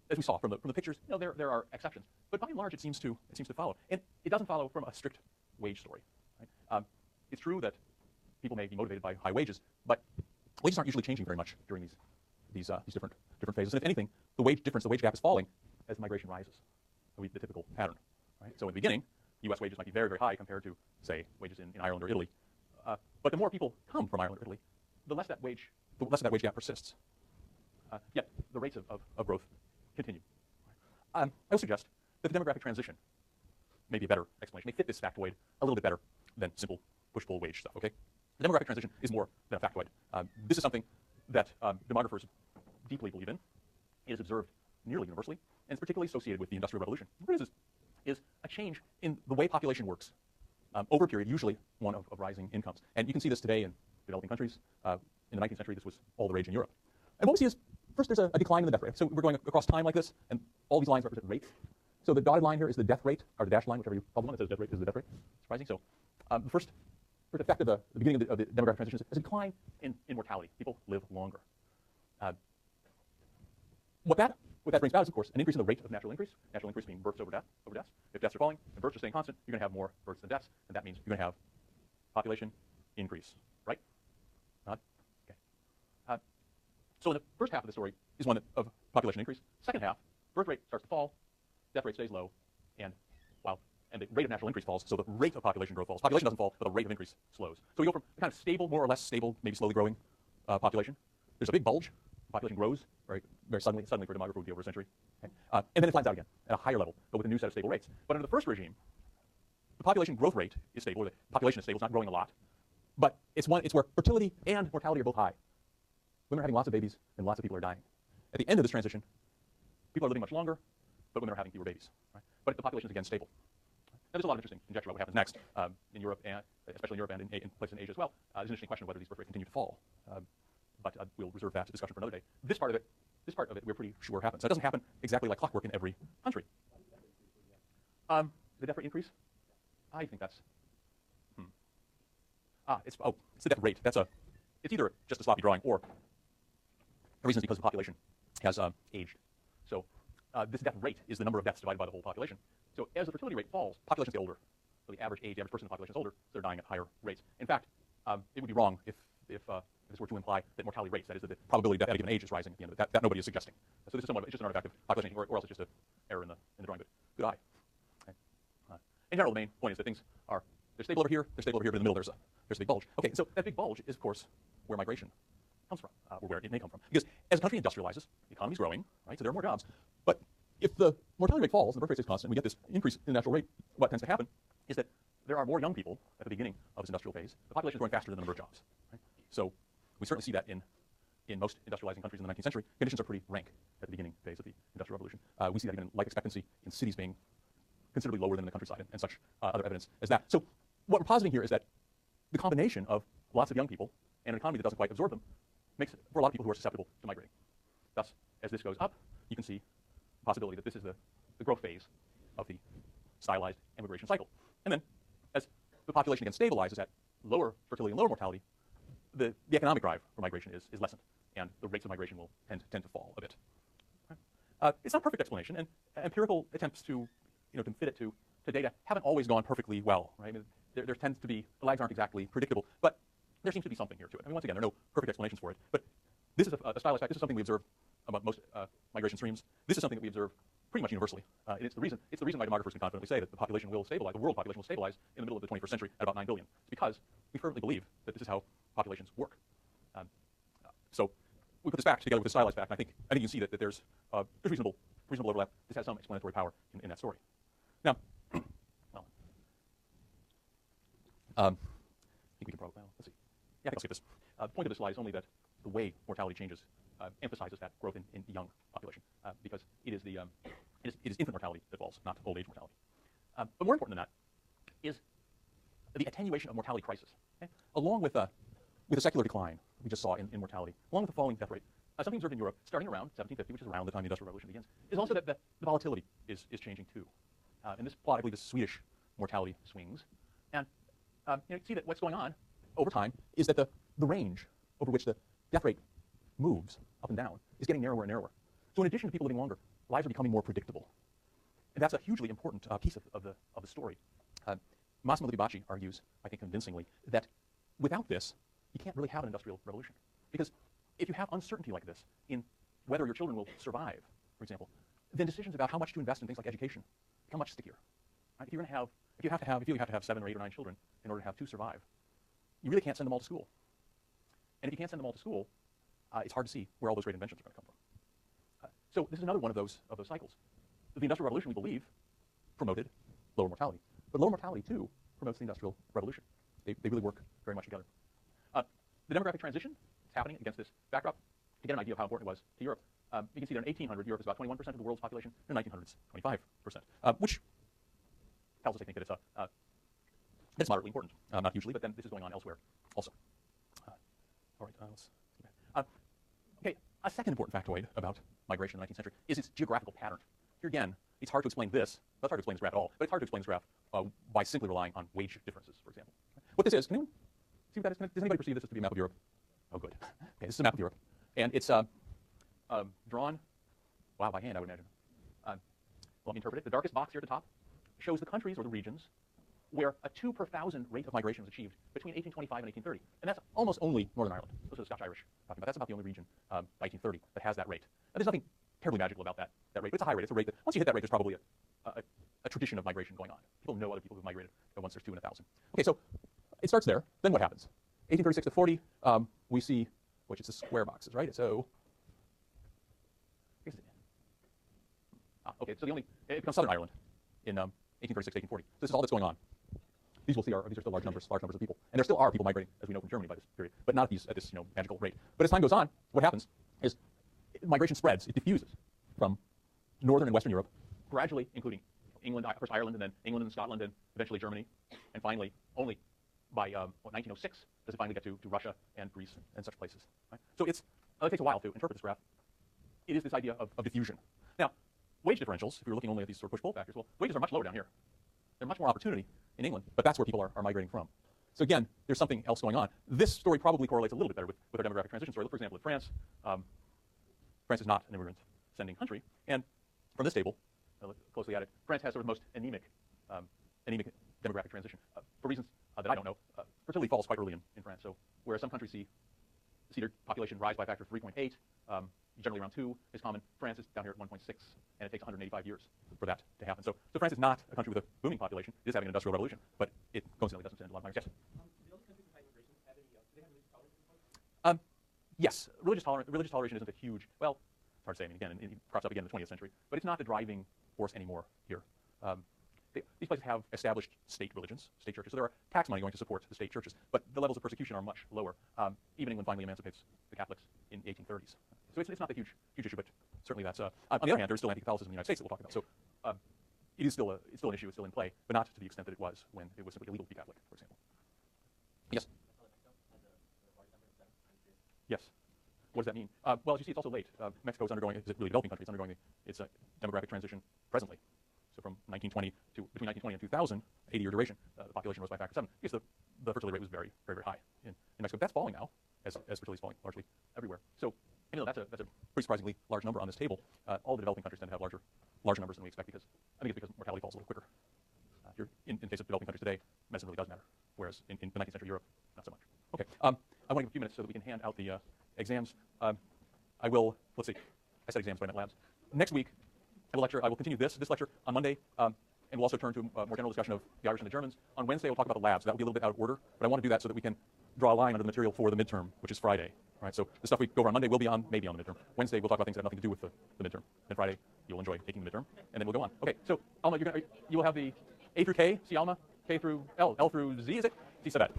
as we saw from the pictures, there are exceptions, but by and large, it seems to follow, and it doesn't follow from a strict wage story. Right? It's true that people may be motivated by high wages, but wages aren't usually changing very much during these different phases. And if anything, the wage gap is falling as migration rises. The typical pattern. Right? So in the beginning, U.S. wages might be very, very high compared to, say, wages in Ireland or Italy. But the more people come from Ireland or Italy, the less that wage gap persists. Yet the rates of growth continue. I will suggest that the demographic transition may be a better explanation. May fit this factoid a little bit better than simple push-pull wage stuff. Okay, the demographic transition is more than a factoid. This is something that demographers deeply believe in. It is observed nearly universally, and it's particularly associated with the Industrial Revolution. What it is a change in the way population works over a period, usually one of rising incomes. And you can see this today in developing countries. In the 19th century, this was all the rage in Europe. And what we see is, first, there's a decline in the death rate. So we're going across time like this, and all these lines represent rates. So the dotted line here is the death rate, or the dashed line, whichever you call the one that says death rate is the death rate. Surprising. So the first effect of the beginning of the demographic transition is a decline in mortality. People live longer. What that brings about is, of course, an increase in the rate of natural increase. Natural increase being births over deaths. If deaths are falling and births are staying constant, you're going to have more births than deaths, and that means you're going to have population increase, right? Not? Okay. So the first half of the story is one of population increase. Second half, birth rate starts to fall, death rate stays low, and the rate of natural increase falls, so the rate of population growth falls. Population doesn't fall, but the rate of increase slows. So we go from a kind of stable, more or less stable, maybe slowly growing population. There's a big bulge. Population grows very, very suddenly for a demographer would be over a century. Okay? And then it flattens out again at a higher level, but with a new set of stable rates. But under the first regime, the population growth rate is stable, or the population is stable, it's not growing a lot. But it's where fertility and mortality are both high. Women are having lots of babies, and lots of people are dying. At the end of this transition, people are living much longer, but women are having fewer babies. Right? But the population is again stable. Now, there's a lot of interesting conjecture about what happens next in Europe, and especially in Europe and in places in Asia as well. There's an interesting question of whether these birth rates continue to fall. But we'll reserve that discussion for another day. This part of it, we're pretty sure happens. So it doesn't happen exactly like clockwork in every country. The death rate increase? I think that's. It's the death rate. It's either just a sloppy drawing, or the reason is because the population has aged. So this death rate is the number of deaths divided by the whole population. So as the fertility rate falls, populations get older. So the average person in the population is older, so they're dying at higher rates. In fact, it would be wrong if this were to imply that mortality rates, that is, that the probability of death at a given age is rising at the end of it. That nobody is suggesting. So this is it's just an artifact of population, or else it's just an error in the drawing. But good eye. Okay. In general, the main point is that things they're stable over here, they're stable over here, but in the middle there's a big bulge. Okay, so that big bulge is, of course, where migration comes from, or where it may come from. Because as a country industrializes, the economy's growing, right? So there are more jobs. But if the mortality rate falls and the birth rate stays constant, and we get this increase in the natural rate, what tends to happen is that there are more young people at the beginning of this industrial phase. The population is growing faster than the number of jobs. Right? So we certainly see that in most industrializing countries in the 19th century. Conditions are pretty rank at the beginning phase of the Industrial Revolution. We see that even in life expectancy in cities being considerably lower than in the countryside, and such other evidence as that. So what we're positing here is that the combination of lots of young people and an economy that doesn't quite absorb them makes it for a lot of people who are susceptible to migrating. Thus, as this goes up, you can see the possibility that this is the growth phase of the stylized immigration cycle. And then, as the population again stabilizes at lower fertility and lower mortality, the economic drive for migration is lessened, and the rates of migration will tend to fall a bit. Right? It's not a perfect explanation, and empirical attempts to fit it to data haven't always gone perfectly well. Right? I mean, there tends to be, the lags aren't exactly predictable, but there seems to be something here to it. I mean, once again, there are no perfect explanations for it, but this is a stylized fact. This is something we observe among most migration streams. This is something that we observe pretty much universally. And it's the reason why demographers can confidently say that the population will stabilize, the world population will stabilize in the middle of the 21st century at about 9 billion. It's because we fervently believe that this is how populations work. So we put this fact together with the stylized fact, and I think you can see that there's reasonable overlap. This has some explanatory power in that story. Now, I think we can probably, let's see. Yeah, I think I'll skip this. The point of this slide is only that the way mortality changes emphasizes that growth in the young population, because it is infant mortality that falls, not old age mortality. But more important than that is the attenuation of mortality crisis. Okay? Along with a secular decline we just saw in mortality, along with the falling death rate, something observed in Europe starting around 1750, which is around the time the Industrial Revolution begins, is also that the volatility is changing too. In this plot, I believe, is Swedish mortality swings, and you see that what's going on over time is that the range over which the death rate moves up and down is getting narrower and narrower. So in addition to people living longer, lives are becoming more predictable. And that's a hugely important piece of the story. Massimo Littibacci argues, I think convincingly, that without this, you can't really have an industrial revolution. Because if you have uncertainty like this in whether your children will survive, for example, then decisions about how much to invest in things like education become much stickier. Right? If you have to have 7 or 8 or 9 children in order to have 2 survive, you really can't send them all to school. And if you can't send them all to school, it's hard to see where all those great inventions are going to come from. So this is another one of those cycles. The Industrial Revolution, we believe, promoted lower mortality. But lower mortality, too, promotes the Industrial Revolution. They really work very much together. The demographic transition is happening against this backdrop. To get an idea of how important it was to Europe, you can see that in 1800, Europe is about 21% of the world's population, and in 1900, it's 25%, which tells us, I think, that it's moderately important. Not hugely, but then this is going on elsewhere also. All right, let's see. Okay, a second important factoid about migration in the 19th century is its geographical pattern. Here again, it's hard to explain this. It's hard to explain this graph at all, but it's hard to explain this graph by simply relying on wage differences, for example. What this is, can anyone see what that is? Does anybody perceive this to be a map of Europe? Oh, good. Okay, this is a map of Europe. And it's drawn, wow, by hand, I would imagine. Let me interpret it. The darkest box here at the top shows the countries or the regions where a 2 per 1,000 rate of migration was achieved between 1825 and 1830. And that's almost only Northern Ireland. Those are the Scotch-Irish talking about. That's about the only region by 1830 that has that rate. Now, there's nothing terribly magical about that rate. But it's a high rate. It's a rate that, once you hit that rate, there's probably a tradition of migration going on. People know other people who've migrated once there's 2 in 1,000. Okay, so it starts there. Then what happens? 1836 to 40, we see, which is the square boxes, right? So, okay, so it becomes Southern Ireland in 1836 to 1840. So this is all that's going on. These we'll see these are still large numbers of people, and there still are people migrating, as we know from Germany by this period, but not at this magical rate. But as time goes on, what happens is migration spreads, it diffuses from northern and western Europe, gradually including England, first Ireland, and then England and Scotland, and eventually Germany, and finally only by 1906 does it finally get to Russia and Greece and such places. Right? So it takes a while to interpret this graph. It is this idea of diffusion. Now, wage differentials, if you're looking only at these sort of push-pull factors, well, wages are much lower down here. There's much more opportunity in England, but that's where people are migrating from. So again, there's something else going on. This story probably correlates a little bit better with our demographic transition story. Look, for example, with France. France is not an immigrant-sending country, and from this table, look closely at it, France has sort of the most anemic demographic transition. For reasons that I don't know, fertility falls quite early in France. So whereas some countries see their population rise by a factor of 3.8, generally around 2 is common. France is down here at 1.6, and it takes 185 years for that to happen. So France is not a country with a booming population. It is having an industrial revolution, but it coincidentally doesn't send a lot of migrants. Yes? Do those countries with high migration have any, do they have religious tolerance? Yes, religious toleration isn't a huge, well, it's hard to say. I mean, again, it crops up again in the 20th century, but it's not the driving force anymore here. These places have established state religions, state churches. So there are tax money going to support the state churches, but the levels of persecution are much lower. Even England finally emancipates the Catholics in the 1830s. So it's not a huge issue, but certainly that's. On the other hand, there's still anti-Catholicism in the United States that we'll talk about. So it is still an issue. It's still in play, but not to the extent that it was when it was simply illegal to be Catholic, for example. Yes. Yes. What does that mean? Well, as you see, it's also late. Mexico is undergoing, is a really developing country. It's undergoing its demographic transition presently. So from between 1920 and 2000, 80-year duration, the population rose by a factor of 7. Because the fertility rate was very, very, very high in Mexico. That's falling now, as fertility is falling largely everywhere. So even though that's a pretty surprisingly large number on this table, all the developing countries tend to have larger numbers than we expect because mortality falls a little quicker. Here, in case of developing countries today, medicine really does matter, whereas in the 19th century Europe, not so much. Okay, I want to give a few minutes so that we can hand out the exams. I will, let's see, I said exams, but I meant labs. Next week, I will continue this lecture on Monday, and we'll also turn to a more general discussion of the Irish and the Germans. On Wednesday, we'll talk about the labs. That will be a little bit out of order, but I want to do that so that we can draw a line under the material for the midterm, which is Friday. Right? So the stuff we go over on Monday will be maybe on the midterm. Wednesday, we'll talk about things that have nothing to do with the midterm. Then Friday, you'll enjoy taking the midterm, and then we'll go on. Okay, so Alma, you will have the A through K, see Alma, K through L, L through Z, is it? See Sabat.